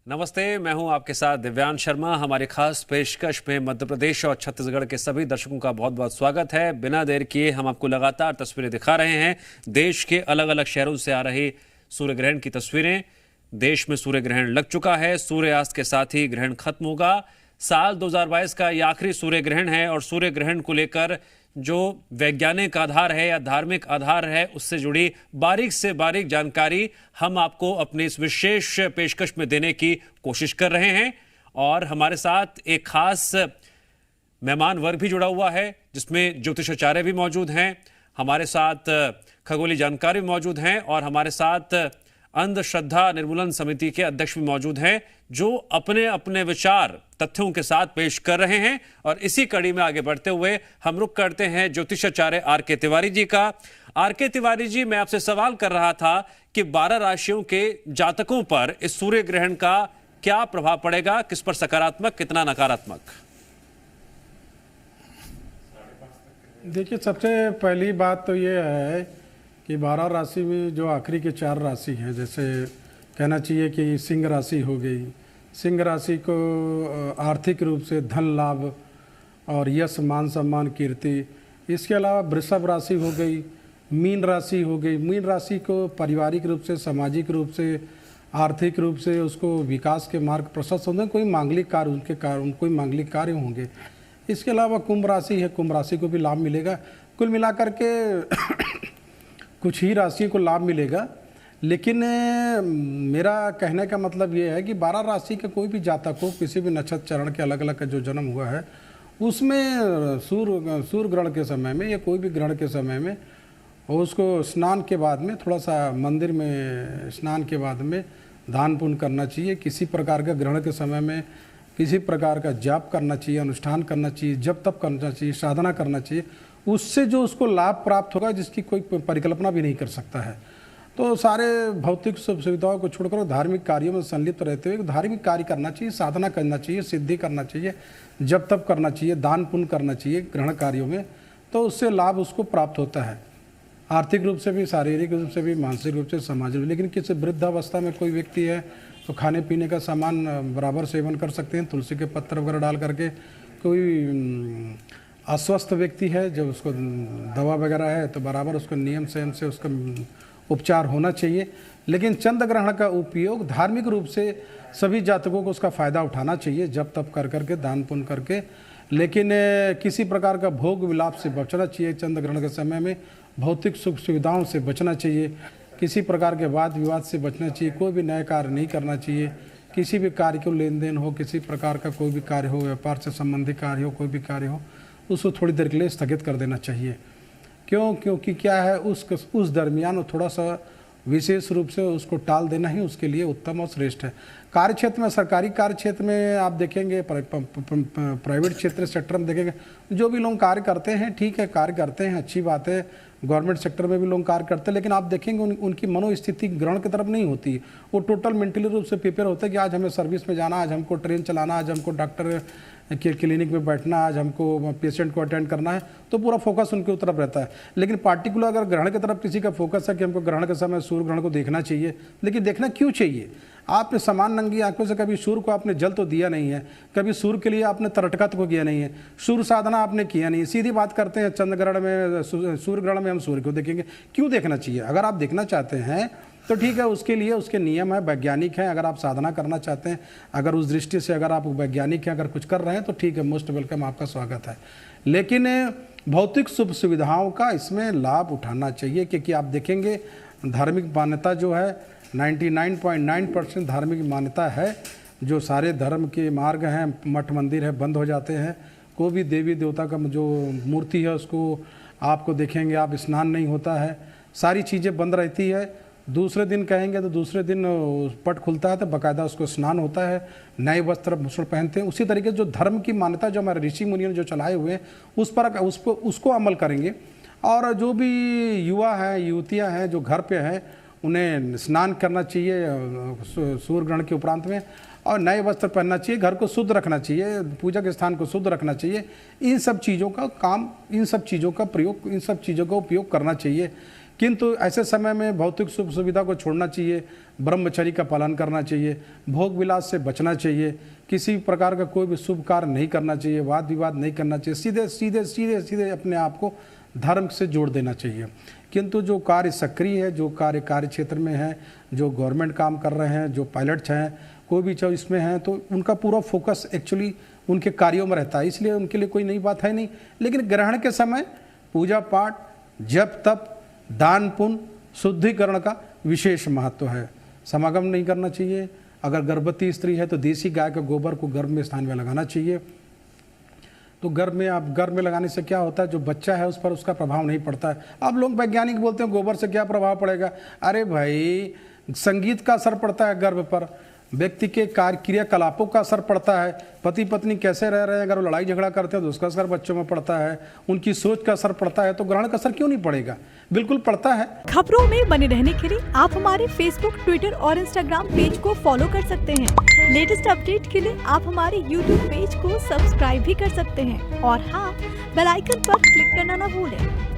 नमस्ते, मैं हूं आपके साथ दिव्यांश शर्मा। हमारी खास पेशकश में मध्य प्रदेश और छत्तीसगढ़ के सभी दर्शकों का बहुत बहुत स्वागत है। बिना देर किए हम आपको लगातार तस्वीरें दिखा रहे हैं। देश के अलग अलग शहरों से आ रही सूर्य ग्रहण की तस्वीरें। देश में सूर्य ग्रहण लग चुका है, सूर्यास्त के साथ ही ग्रहण खत्म होगा। साल 2022 का ये आखिरी सूर्य ग्रहण है और सूर्य ग्रहण को लेकर जो वैज्ञानिक आधार है या धार्मिक आधार है उससे जुड़ी बारीक से बारीक जानकारी हम आपको अपनी इस विशेष पेशकश में देने की कोशिश कर रहे हैं। और हमारे साथ एक खास मेहमान वर्ग भी जुड़ा हुआ है जिसमें ज्योतिषाचार्य भी मौजूद हैं, हमारे साथ खगोलीय जानकारी भी मौजूद हैं और हमारे साथ अंधश्रद्धा निर्मूलन समिति के अध्यक्ष भी मौजूद हैं जो अपने अपने विचार तथ्यों के साथ पेश कर रहे हैं। और इसी कड़ी में आगे बढ़ते हुए हम रुख करते हैं ज्योतिषाचार्य आर.के. तिवारी जी का। आर.के. तिवारी जी, मैं आपसे सवाल कर रहा था कि 12 राशियों के जातकों पर इस सूर्य ग्रहण का क्या प्रभाव पड़ेगा, किस पर सकारात्मक, कितना नकारात्मक? देखिए, सबसे पहली बात तो ये है कि 12 राशि में जो आखिरी के 4 राशि हैं, जैसे कहना चाहिए कि सिंह राशि हो गई। सिंह राशि को आर्थिक रूप से धन लाभ और यश मान सम्मान कीर्ति। इसके अलावा वृषभ राशि हो गई, मीन राशि हो गई। मीन राशि को पारिवारिक रूप से, सामाजिक रूप से, आर्थिक रूप से उसको विकास के मार्ग प्रशस्त होंगे। कोई मांगलिक कार्य कोई मांगलिक कार्य होंगे। इसके अलावा कुंभ राशि है, कुंभ राशि को भी लाभ मिलेगा। कुल मिलाकर के कुछ ही राशि को लाभ मिलेगा। लेकिन मेरा कहने का मतलब ये है कि 12 राशि के कोई भी जातक हो, किसी भी नक्षत्र चरण के अलग अलग का जो जन्म हुआ है उसमें सूर्य ग्रहण के समय में या कोई भी ग्रहण के समय में उसको स्नान के बाद में, थोड़ा सा मंदिर में स्नान के बाद में दान पुण्य करना चाहिए। किसी प्रकार का ग्रहण के समय में किसी प्रकार का जाप करना चाहिए, अनुष्ठान करना चाहिए, जप तप करना चाहिए, साधना करना चाहिए। उससे जो उसको लाभ प्राप्त होगा जिसकी कोई परिकल्पना भी नहीं कर सकता है। तो सारे भौतिक सुविधाओं को छोड़कर धार्मिक कार्यों में संलिप्त रहते हुए धार्मिक कार्य करना चाहिए, साधना करना चाहिए, सिद्धि करना चाहिए, जप तप करना चाहिए, दान पुण्य करना चाहिए ग्रहण कार्यों में। तो उससे लाभ उसको प्राप्त होता है, आर्थिक रूप से भी, शारीरिक रूप से भी, मानसिक रूप से, सामाजिक। लेकिन किसी वृद्धावस्था में कोई व्यक्ति है तो खाने पीने का सामान बराबर सेवन कर सकते हैं, तुलसी के पत्तर वगैरह डाल करके। कोई अस्वस्थ व्यक्ति है जब उसको दवा वगैरह है तो बराबर उसको नियम से उसका उपचार होना चाहिए। लेकिन चंद्र ग्रहण का उपयोग धार्मिक रूप से सभी जातकों को उसका फ़ायदा उठाना चाहिए, जप तप कर करके, दान पुण्य करके। लेकिन किसी प्रकार का भोग विलाप से बचना चाहिए। चंद्र ग्रहण के समय में भौतिक सुख सुविधाओं से बचना चाहिए, किसी प्रकार के वाद विवाद से बचना चाहिए, कोई भी नए कार्य नहीं करना चाहिए। किसी भी कार्य को लेन देन हो, किसी प्रकार का कोई भी कार्य हो, व्यापार से संबंधित कार्य हो, कोई भी कार्य हो, उसको थोड़ी देर के लिए स्थगित कर देना चाहिए। क्योंकि क्या है, उस दरमियान थोड़ा सा विशेष रूप से उसको टाल देना ही उसके लिए उत्तम और श्रेष्ठ है। कार्य क्षेत्र में, सरकारी कार्य क्षेत्र में आप देखेंगे, प्राइवेट क्षेत्र सेक्टर में देखेंगे, जो भी लोग कार्य करते हैं ठीक है, कार्य करते हैं, अच्छी बात है। गवर्नमेंट सेक्टर में भी लोग कार्य करते हैं, लेकिन आप देखेंगे उनकी मनोस्थिति ग्रहण की तरफ नहीं होती। वो टोटल मेंटली रूप से प्रिपेयर होते हैं कि आज हमें सर्विस में जाना, आज हमको ट्रेन चलाना, आज हमको डॉक्टर के क्लिनिक में बैठना, आज हमको पेशेंट को अटेंड करना है। तो पूरा फोकस उनके तरफ रहता है। लेकिन पार्टिकुलर अगर ग्रहण की तरफ किसी का फोकस है कि हमको ग्रहण के समय सूर्य ग्रहण को देखना चाहिए, लेकिन देखना क्यों चाहिए? आपने समान नंगी आंखों से कभी सूर्य को आपने जल तो दिया नहीं है, कभी सूर्य के लिए आपने तरटकत को किया नहीं है, सूर्य साधना आपने किया नहीं। सीधी बात करते हैं, चंद्र ग्रहण में, सूर्य ग्रहण में हम सूर्य को देखेंगे। क्यों देखना चाहिए? अगर आप देखना चाहते हैं तो ठीक है, उसके लिए उसके नियम है, वैज्ञानिक है। अगर आप साधना करना चाहते हैं, अगर उस दृष्टि से अगर आप वैज्ञानिक हैं, अगर कुछ कर रहे हैं तो ठीक है, मोस्ट वेलकम, आपका स्वागत है। लेकिन भौतिक सुख सुविधाओं का इसमें लाभ उठाना चाहिए, क्योंकि आप देखेंगे धार्मिक मान्यता जो है 99.9% धार्मिक मान्यता है। जो सारे धर्म के मार्ग हैं, मठ मंदिर है, बंद हो जाते हैं। कोई भी देवी देवता का जो मूर्ति है उसको आपको देखेंगे, आप स्नान नहीं होता है, सारी चीज़ें बंद रहती है। दूसरे दिन कहेंगे तो दूसरे दिन पट खुलता है तो बाकायदा उसको स्नान होता है, नए वस्त्र भूषण पहनते हैं। उसी तरीके से जो धर्म की मान्यता जो हमारे ऋषि मुनियों ने जो चलाए हुए हैं उसको अमल करेंगे। और जो भी युवा हैं, युवतियां हैं जो घर पे हैं, उन्हें स्नान करना चाहिए सूर्य ग्रहण के उपरांत में, और नए वस्त्र पहनना चाहिए, घर को शुद्ध रखना चाहिए, पूजा के स्थान को शुद्ध रखना चाहिए। इन सब चीज़ों का काम, इन सब चीज़ों का प्रयोग, इन सब चीज़ों का उपयोग करना चाहिए। किंतु ऐसे समय में भौतिक सुख सुविधा को छोड़ना चाहिए, ब्रह्मचर्य का पालन करना चाहिए, भोग विलास से बचना चाहिए, किसी प्रकार का कोई भी शुभ कार्य नहीं करना चाहिए, वाद विवाद नहीं करना चाहिए, सीधे सीधे सीधे सीधे अपने आप को धर्म से जोड़ देना चाहिए। किंतु जो कार्य सक्रिय है, जो कार्य क्षेत्र में है, जो गवर्नमेंट काम कर रहे हैं, जो पायलट्स हैं, कोई भी चीज़ इसमें हैं, तो उनका पूरा फोकस एक्चुअली उनके कार्यों में रहता है, इसलिए उनके लिए कोई नई बात है नहीं। लेकिन ग्रहण के समय पूजा पाठ, जप तप, दान पुण्य, शुद्धिकरण का विशेष महत्व है। समागम नहीं करना चाहिए। अगर गर्भवती स्त्री है तो देसी गाय के गोबर को गर्भ में स्थान में लगाना चाहिए। तो गर्भ में लगाने से क्या होता है, जो बच्चा है उस पर उसका प्रभाव नहीं पड़ता है। अब लोग वैज्ञानिक बोलते हैं गोबर से क्या प्रभाव पड़ेगा। अरे भाई, संगीत का असर पड़ता है गर्भ पर, व्यक्ति के कार्य क्रियाकलापों का असर पड़ता है, पति पत्नी कैसे रह रहे हैं, अगर वो लड़ाई झगड़ा करते हैं तो उसका असर बच्चों में पड़ता है, उनकी सोच का असर पड़ता है, तो ग्रहण का असर क्यों नहीं पड़ेगा, बिल्कुल पड़ता है। खबरों में बने रहने के लिए आप हमारे फेसबुक, ट्विटर और इंस्टाग्राम पेज को फॉलो कर सकते हैं। लेटेस्ट अपडेट के लिए आप हमारे यूट्यूब पेज को सब्सक्राइब भी कर सकते हैं और हाँ, बेल आइकन पर क्लिक करना ना भूलें।